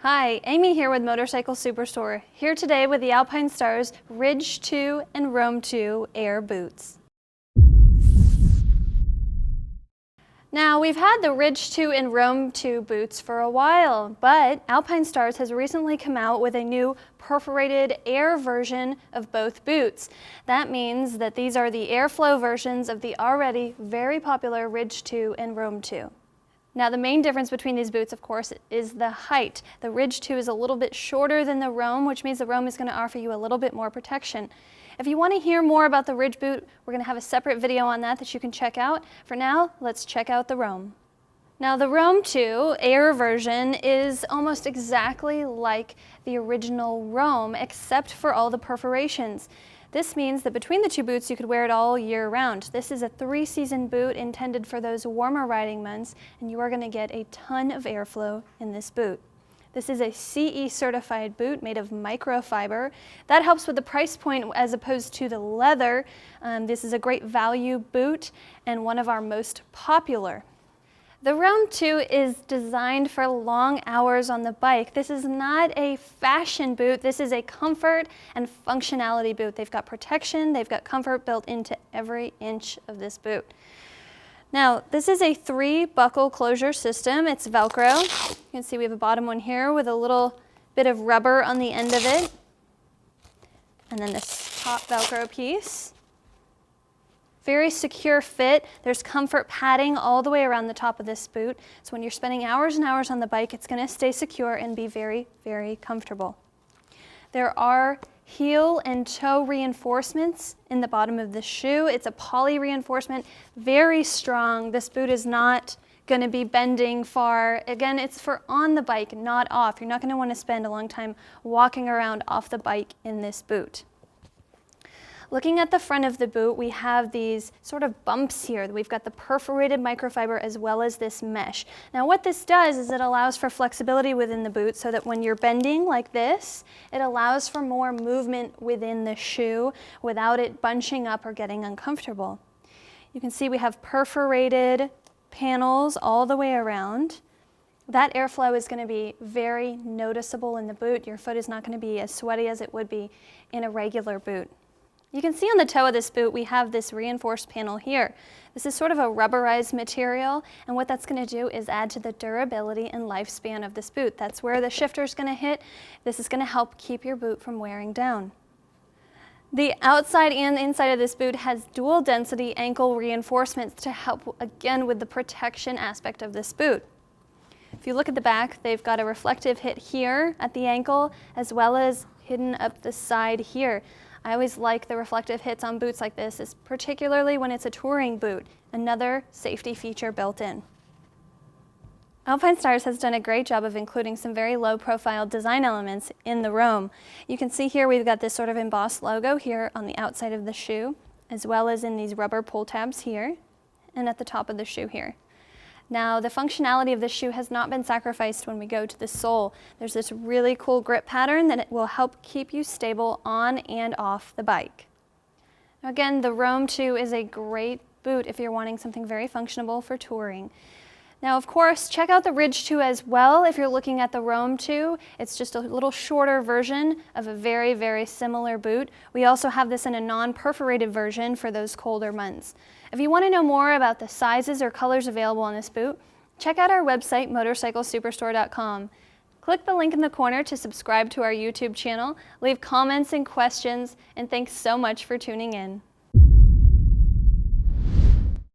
Hi, Amy here with Motorcycle Superstore, here today with the Alpinestars Ridge 2 and Rome 2 Air boots. Now, we've had the Ridge 2 and Rome 2 boots for a while, but Alpinestars has recently come out with a new perforated air version of both boots. That means that these are the airflow versions of the already very popular Ridge 2 and Rome 2. Now, the main difference between these boots, of course, is the height. The Ridge 2 is a little bit shorter than the Rome, which means the Rome is going to offer you a little bit more protection. If you want to hear more about the Ridge boot, we're going to have a separate video on that you can check out. For now, let's check out the Rome. Now, the Rome 2 Air version is almost exactly like the original Rome, except for all the perforations. This means that between the two boots, you could wear it all year round. This is a 3-season boot intended for those warmer riding months, and you are going to get a ton of airflow in this boot. This is a CE certified boot made of microfiber. That helps with the price point as opposed to the leather. This is a great value boot and one of our most popular. The Rome 2 is designed for long hours on the bike. This is not a fashion boot, this is a comfort and functionality boot. They've got protection, they've got comfort built into every inch of this boot. Now, this is a 3-buckle closure system. It's Velcro. You can see we have a bottom one here with a little bit of rubber on the end of it. And then this top Velcro piece. Very secure fit. There's comfort padding all the way around the top of this boot. So when you're spending hours and hours on the bike, it's going to stay secure and be very, very comfortable. There are heel and toe reinforcements in the bottom of the shoe. It's a poly reinforcement, very strong. This boot is not going to be bending far. Again, it's for on the bike, not off. You're not going to want to spend a long time walking around off the bike in this boot. Looking at the front of the boot, we have these sort of bumps here. We've got the perforated microfiber as well as this mesh. Now, what this does is it allows for flexibility within the boot so that when you're bending like this, it allows for more movement within the shoe without it bunching up or getting uncomfortable. You can see we have perforated panels all the way around. That airflow is going to be very noticeable in the boot. Your foot is not going to be as sweaty as it would be in a regular boot. You can see on the toe of this boot, we have this reinforced panel here. This is sort of a rubberized material, and what that's going to do is add to the durability and lifespan of this boot. That's where the shifter is going to hit. This is going to help keep your boot from wearing down. The outside and inside of this boot has dual density ankle reinforcements to help, again, with the protection aspect of this boot. If you look at the back, they've got a reflective hit here at the ankle, as well as hidden up the side here. I always like the reflective hits on boots like this, particularly when it's a touring boot, another safety feature built in. Alpinestars has done a great job of including some very low-profile design elements in the Rome. You can see here we've got this sort of embossed logo here on the outside of the shoe, as well as in these rubber pull tabs here, and at the top of the shoe here. Now, the functionality of this shoe has not been sacrificed when we go to the sole. There's this really cool grip pattern that it will help keep you stable on and off the bike. Now, again, the Rome 2 is a great boot if you're wanting something very functional for touring. Now, of course, check out the Ridge 2 as well if you're looking at the Rome 2. It's just a little shorter version of a very, very similar boot. We also have this in a non-perforated version for those colder months. If you want to know more about the sizes or colors available on this boot, check out our website, motorcyclesuperstore.com. Click the link in the corner to subscribe to our YouTube channel, leave comments and questions, and thanks so much for tuning in.